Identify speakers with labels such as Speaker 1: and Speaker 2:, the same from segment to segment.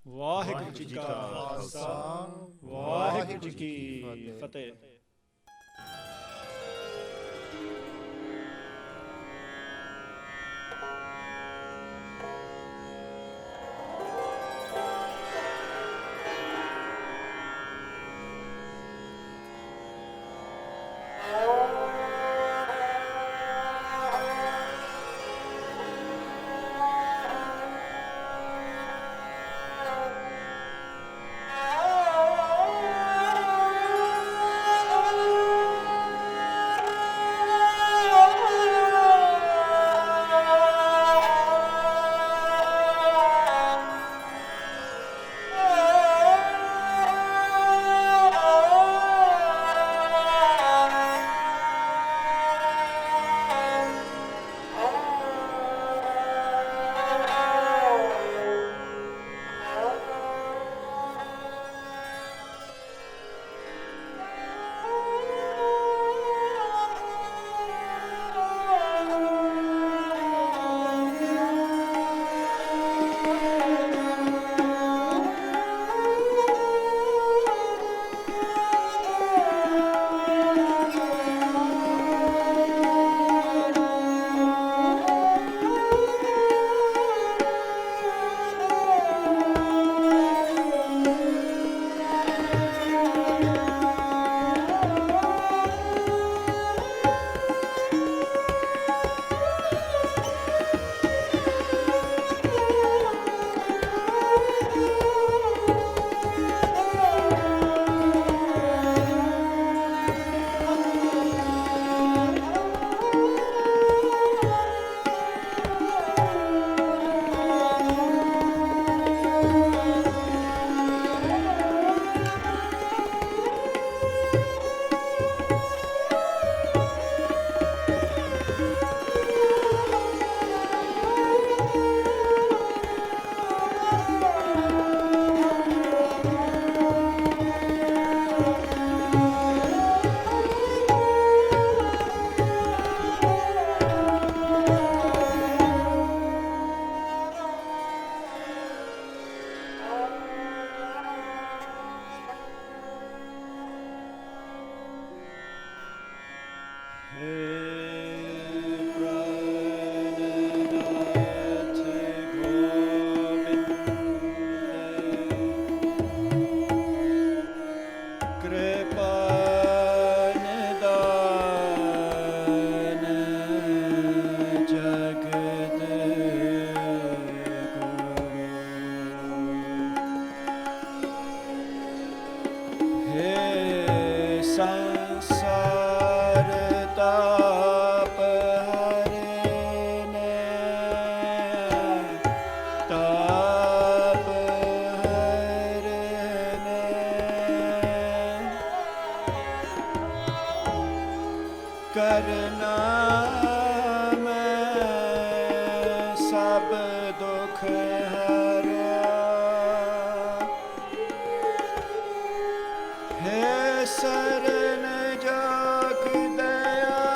Speaker 1: ਵਾਹਿਗੁਰੂ ਜੀ ਕਾ ਖਾਲਸਾ, ਵਾਹਿਗੁਰੂ ਜੀ ਕੀ ਫਤਿਹ। ਸੰਸਾਰ ਤਾਪ ਹਰਨੇ, ਤਾਪ ਹਰਨੇ, ਕਰਨਾ ਮੈਂ ਸਭ ਦੁਖ ਹਰਿਆ, ਹੈ ਸਰਨ ਜਾਗ ਦਇਆਲੇ,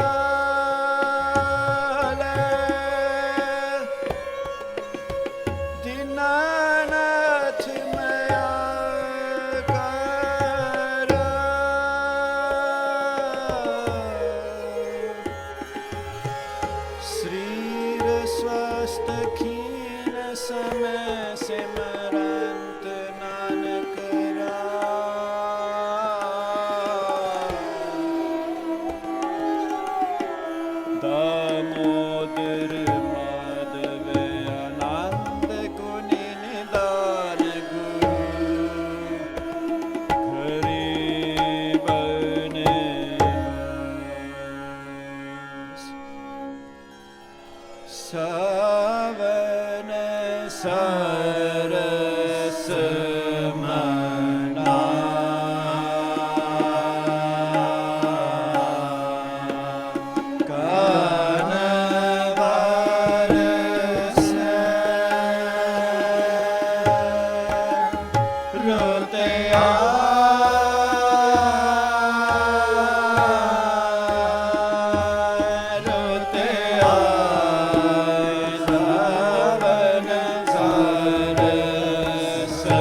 Speaker 1: ਦੀਨਾਨਾਥ ਮਇਆ ਕਰ, ਸਰੀਰ ਸਵਸਤ ਖੀਨ ਸਮੈ ਸਿਮਰੰਤ ਨਾਨਕ दामोदर माधव आनंद गुनि निदान गुरु गरीबन सावन सरस मना, Sa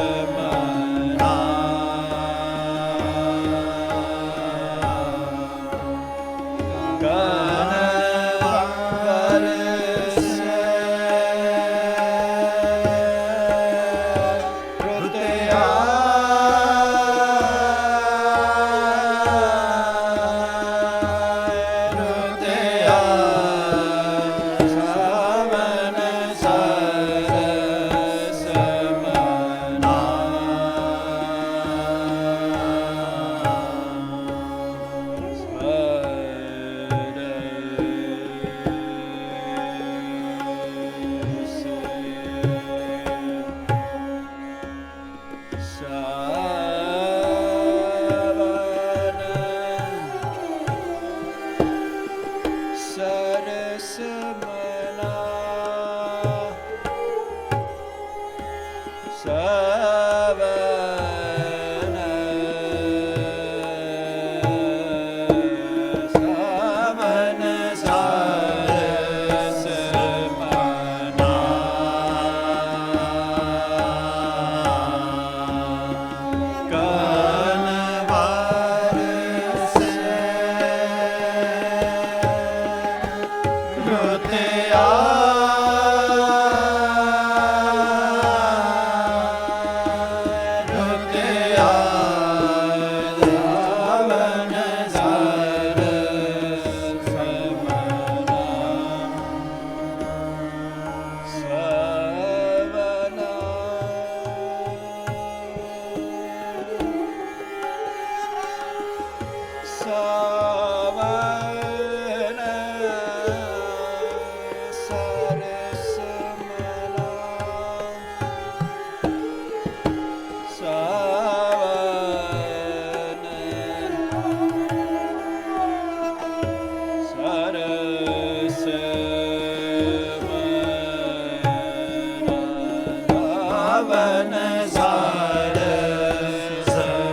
Speaker 2: ਸਾਵਨ ਸਰਸ ਮਨਾ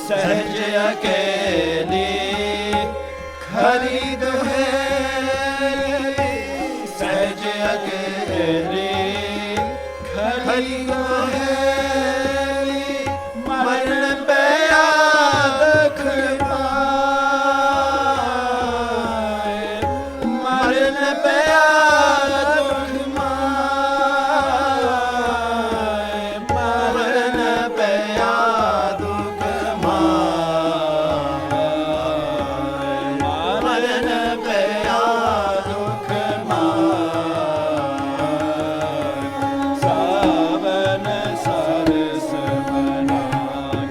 Speaker 1: सहज अकेली खरी दुहेली, सहज अकेली खरी दुहेली, मरण पे दुख माए, मरण पे दुख माए, मरण पे दुख माए, मरण पे दुख माए। सावन सरस मना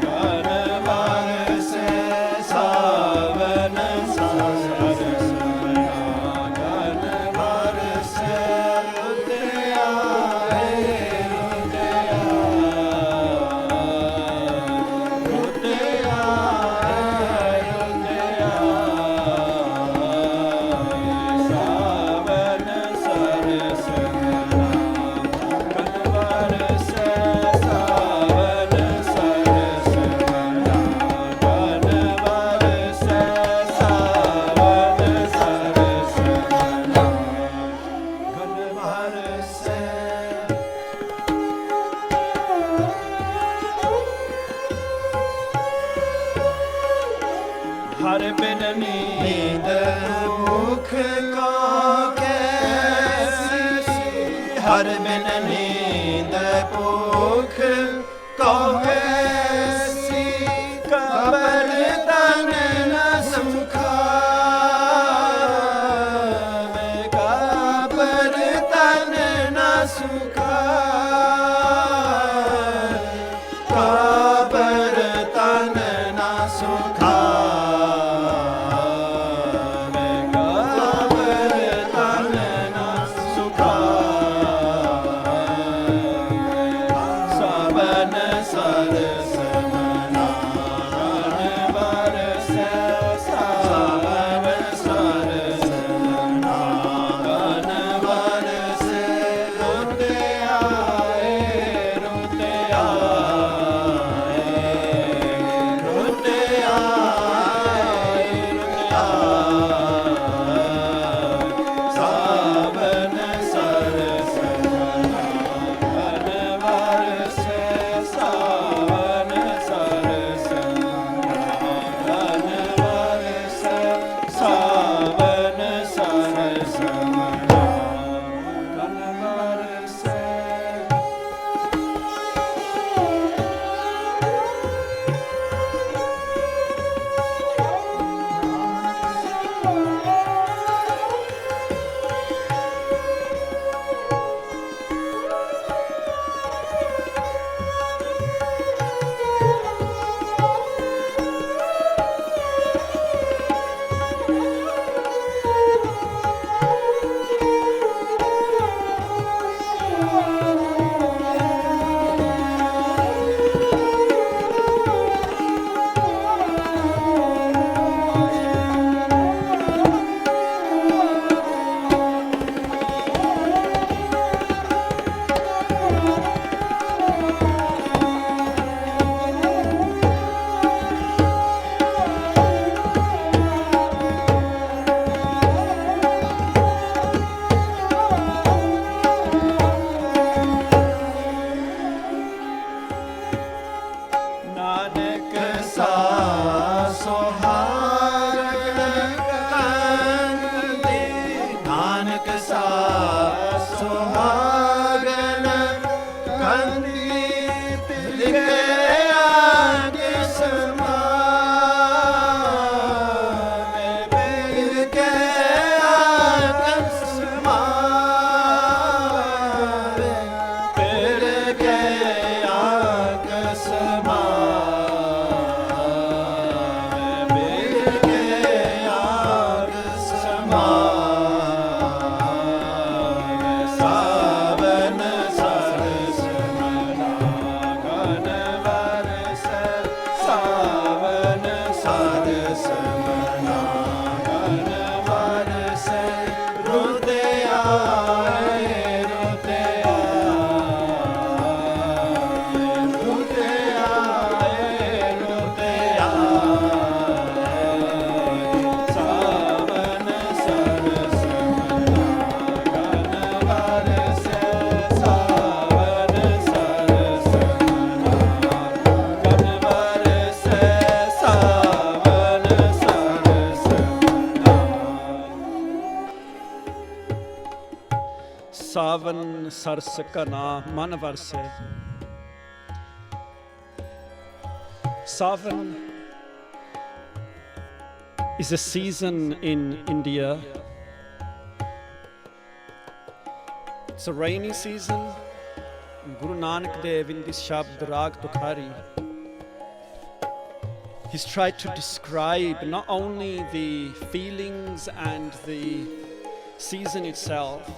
Speaker 1: कर बरसे, सावन सरस मना कर बरसे, रुदया है रुदया, रुदया है रुदया। सावन सरस मना कर बरसे, सावन सरस मना कर बरसे, सावन सरस मना कर बरसे। हर बिन नींद मुख को कैसी, हर बिन नींद मुख को कैसी, कबर तन न सुखावे, कबर तन न सुखावे, कबर तन न सुखावे, कबर तन न सुखावे। सावन सरस मना कर बरसे, सावन सरस मना कर बरसे, रुदया है रुदया, रुदया रुदया। सावन सरस मना कर बरसे, सावन सरस मना कर बरसे, सावन सरस मना कर बरसे। नानक सा सुहागन कंदी, नानक सा सुहागन कंदी, तिल के आग समावे, तिल के आग समावे, तिल के आग समावे, तिल के आग समावे। सावन सरस मना कर
Speaker 2: सावन सरस कना मन वरसे. Savan is a season in India. It's a rainy season. Guru Nanak Dev in this Shabd Rag Tukhari, he's tried to describe not only the feelings and the season itself,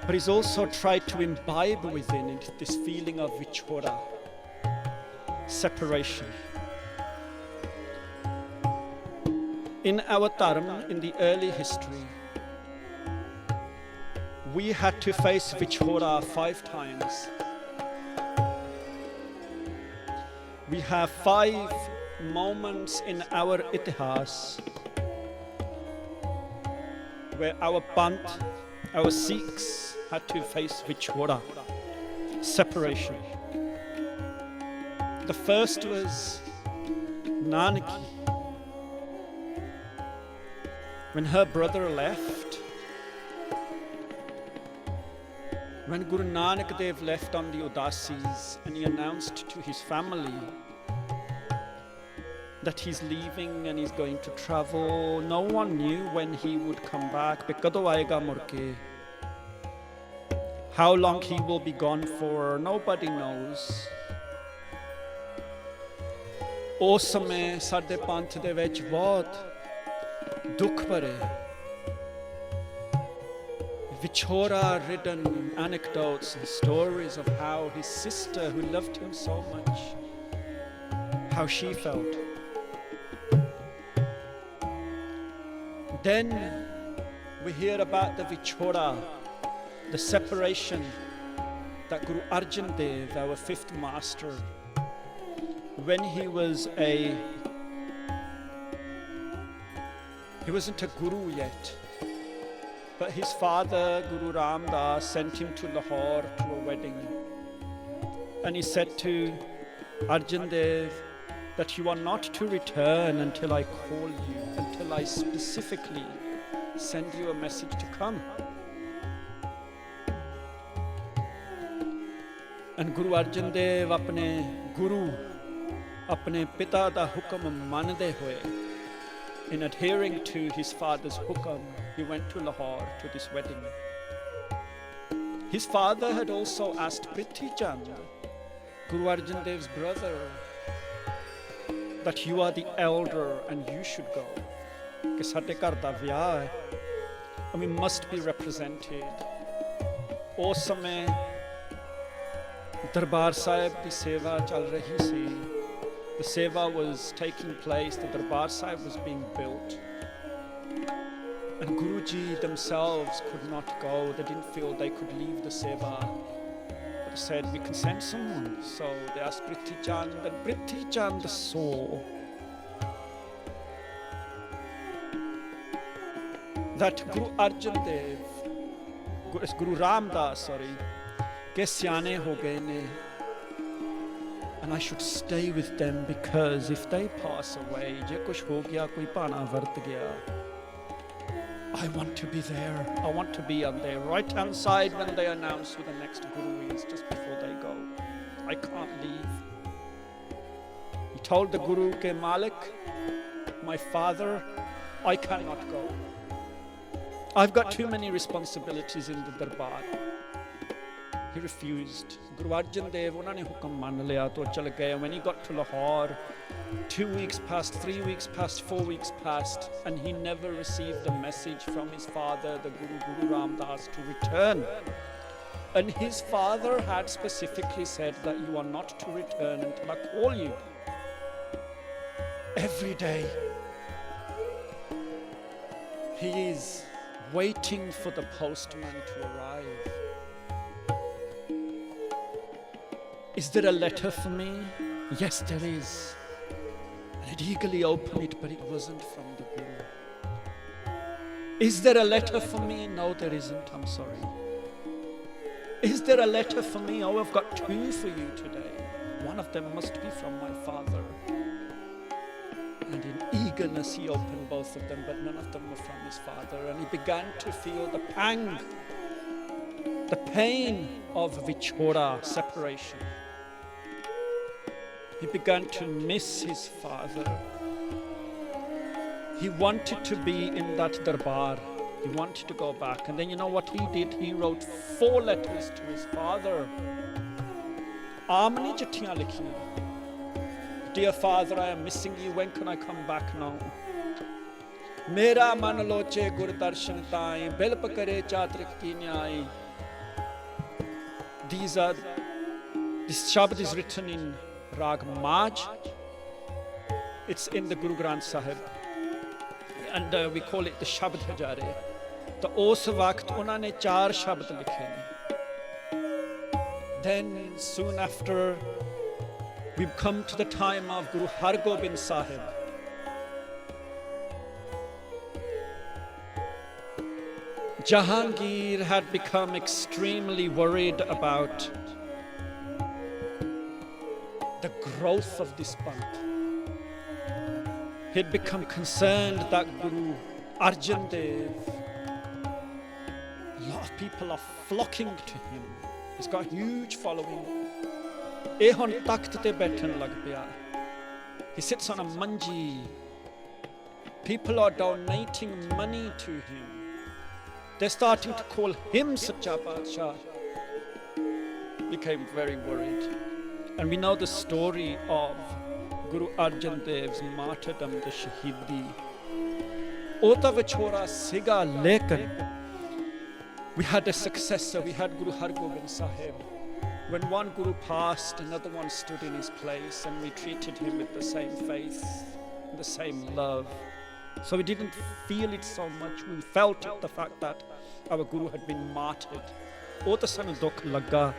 Speaker 2: but he's also tried to imbibe within it this feeling of vichora, separation. In our dharma, in the early history, we had to face vichora 5 times. We have 5 moments in our itihas where our Pant, our Sikhs had to face vichora, separation. The first was Nanaki. When her brother left, when Guru Nanak Dev left on the Udasis and he announced to his family that he's leaving and he's going to travel, no one knew when he would come back. Kado aayega murke. How long he will be gone for, nobody knows. ਉਸ ਸਮੇਂ ਸਾਡੇ ਪੰਥ ਦੇ ਵਿੱਚ ਬਹੁਤ ਦੁੱਖ ਭਰੇ vichora-ridden anecdotes and stories of how his sister, who loved him so much, how she felt. Then we hear about the vichora, the separation that Guru Arjan Dev, our 5th master, when he wasn't a guru yet, but his father, Guru Ram Das, sent him to Lahore to a wedding. And he said to Arjan Dev that you are not to return until I call you, until I specifically send you a message to come. And Guru Arjan Dev apne Guru, apne Pita da hukam mande hoye, in adhering to his father's hukam, he went to Lahore to this wedding. His father had also asked Prithi Chand, Guru Arjan Dev's brother, that you are the elder and you should go. Ke sade ghar da vyah hai and we must be represented. Us samay Darbar Sahib di seva chal rahi si. The seva was taking place, the Darbar Sahib was being built. And Guruji themselves could not go, they didn't feel they could leave the seva. But they said, we can send someone. So they asked Prithi Chand, and Prithi Chand saw that Guru Arjan Dev, Guru Ram Das, ke syane ho gaye ne, and I should stay with them because if they pass away, je kuch ho gaya, koi pana vart gaya, I want to be there. I want to be on their right hand side when they announce who the next Guru is, just before they go. I can't leave. He told the Guru, ke Malik, my father, I cannot go. I've got too many responsibilities in the Darbar. He refused. Guru Arjan Dev, unhone hukam man liya to chal gaye. When he got to Lahore, 2 weeks passed, 3 weeks passed, 4 weeks passed, and he never received a message from his father, the Guru Ram Das, to return. And his father had specifically said that you are not to return until I call you. Every day, he is waiting for the postman to arrive. Is there a letter for me? Yes, there is. And I'd eagerly open it, but it wasn't from the Guru. Is there a letter for me? No, there isn't. I'm sorry. Is there a letter for me? Oh, I've got 2 for you today. One of them must be from my father. And in eagerness, he opened both of them, but none of them were from his father. And he began to feel the pang the pain of Vichora, separation. He began to miss his father. He wanted to be in that darbar. He wanted to go back. And then you know what he did? He wrote 4 letters to his father. Amni chittiyan likhiyan. Dear father, I am missing you. When can I come back now? Mera man loche gur darshan tai, bil pakare chatrik ki nyai. This Shabad is written in Rag Maj. It's in the Guru Granth Sahib. And we call it the Shabad Hajare. तो उस वक्त उन्होंने 4 शब्द लिखे हैं. Then soon after we've come to the time of Guru Har Gobind Sahib. Jahangir had become extremely worried about the growth of this Panth. He'd become concerned that Guru Arjan Dev, a lot of people are flocking to him. He's got a huge following. He sits on a manji. People are donating money to him. They're starting to call him Sacha Padshah. Became very worried. And we know the story of Guru Arjan Dev's martyrdom, the Shahidi. Ota Vichora Siga Lekan. We had a successor, we had Guru Har Gobind Sahib. When one Guru passed, another one stood in his place, and we treated him with the same faith, the same love. So we didn't feel it so much. We felt it, the fact that our Guru had been martyred. Ota sanu dukh laga.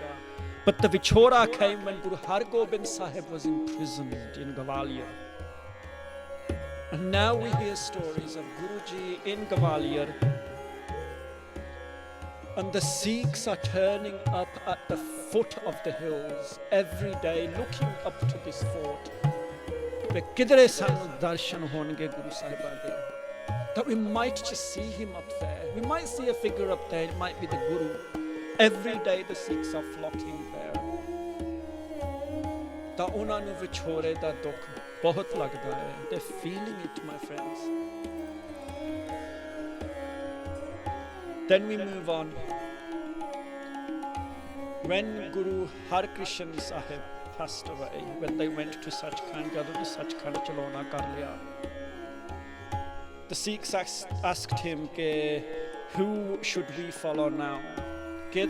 Speaker 2: But the Vichora came when Guru Har Gobind Sahib was imprisoned in Gwalior. And now we hear stories of Guruji in Gwalior. And the Sikhs are turning up at the foot of the hills every day, looking up to this fort. That we might just see him up there. We might see a figure up there, it might be the Guru. Every day the Sikhs are flocking there. They're feeling it, my friends. Then we move on. When Guru Har Krishan Sahib passed away, when they went to Sachkhand, the Sikhs asked him, who should we follow now? And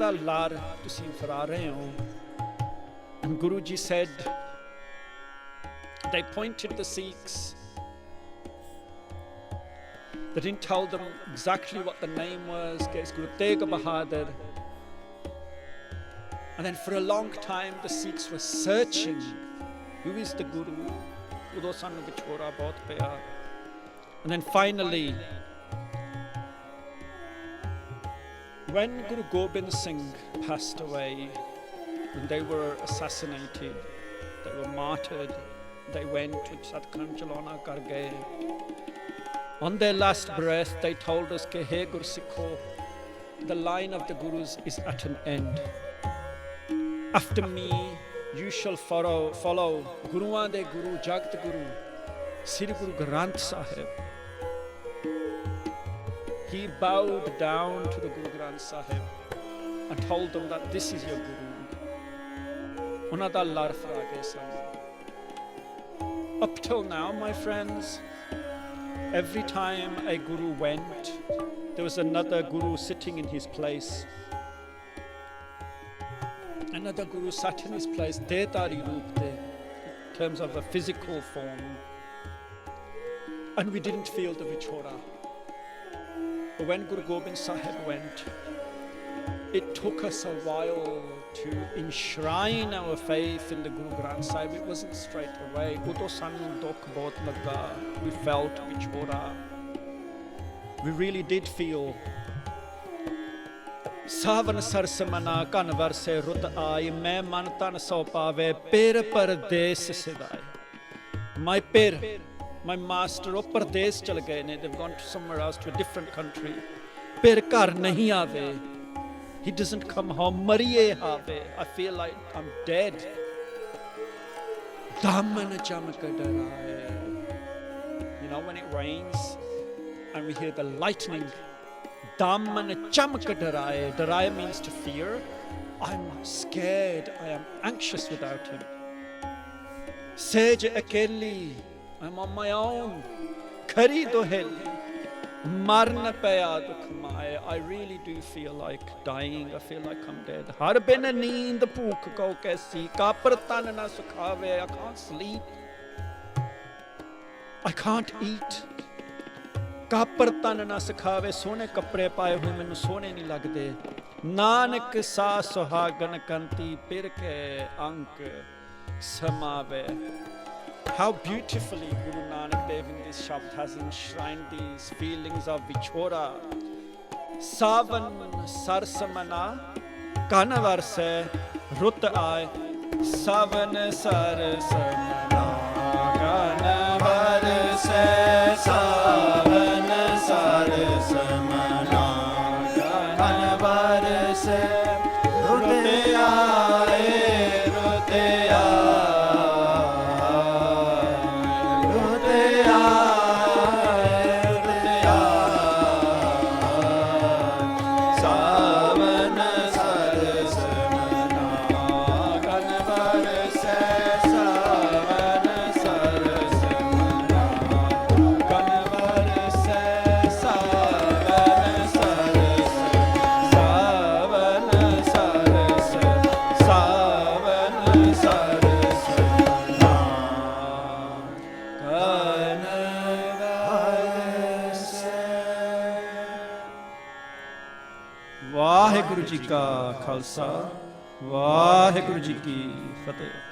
Speaker 2: Guruji said, they pointed the Sikhs. They didn't tell them exactly what the name was. It's Guru Tegh Bahadur. And then for a long time the Sikhs were searching. Who is the Guru? And then finally, when Guru Gobind Singh passed away, when they were assassinated, they were martyred, they went to Satkhand Jalona Kar gaye. On their last breath, they told us, Hey Gursikho, the line of the Gurus is at an end. After me, you shall follow Guruan de Guru, Jagat Guru, Sri Guru Granth Sahib. He bowed down to the Guru Granth Sahib and told them that this is your Guru. Unada lar frage san. Up till now, my friends, every time a Guru went, there was another Guru sitting in his place. Another Guru sat in his place, Detari Roop, in terms of a physical form. And we didn't feel the Vichora. But when Guru Gobind Sahib went, it took us a while to enshrine our faith in the Guru Granth Sahib. It wasn't straight away. Udo sanu dukh bahut laga. We felt Vichora. We really did feel. Savan sarsamana kan varse rut aayi, main man tan so paave, pir pardes sidai. My pir, my master, oh pardes chal gaye ne. They've gone to somewhere else, to a different country. Pir kar nahi aave. He doesn't come home. Mariye have. I feel like I'm dead. Daman chamakadaraye. You know, when it rains and we hear the lightning. Daman chamakadaraye. Daraye means to fear. I'm scared. I am anxious without him. Sej akeli. I'm on my own. Khari doheli. Marna paya dukh maaye. I really do feel like dying. I feel like I'm dead. Har bin neend bhook ko kaisi. Kapar tan na sukhave. I can't sleep. I can't eat. Kapar tan na sukhave. Sone kapre paaye hoye mainu sone nahi lagde. Nanak sa suhagan kanti pir ke ank samave. How beautifully Guru Nanak Dev in this Shabd has enshrined these feelings of Vichora. Savan sarsamana kanavarse rut aaye. Savan sarsamana kanavarse. Savan sarsamana kanavarse rut aaye. Rut aaye. Waheguru ji ਕਾ ਖਾਲਸਾ ਵਾਹਿਗੁਰੂ ਜੀ ਕੀ ਫਤਿਹ।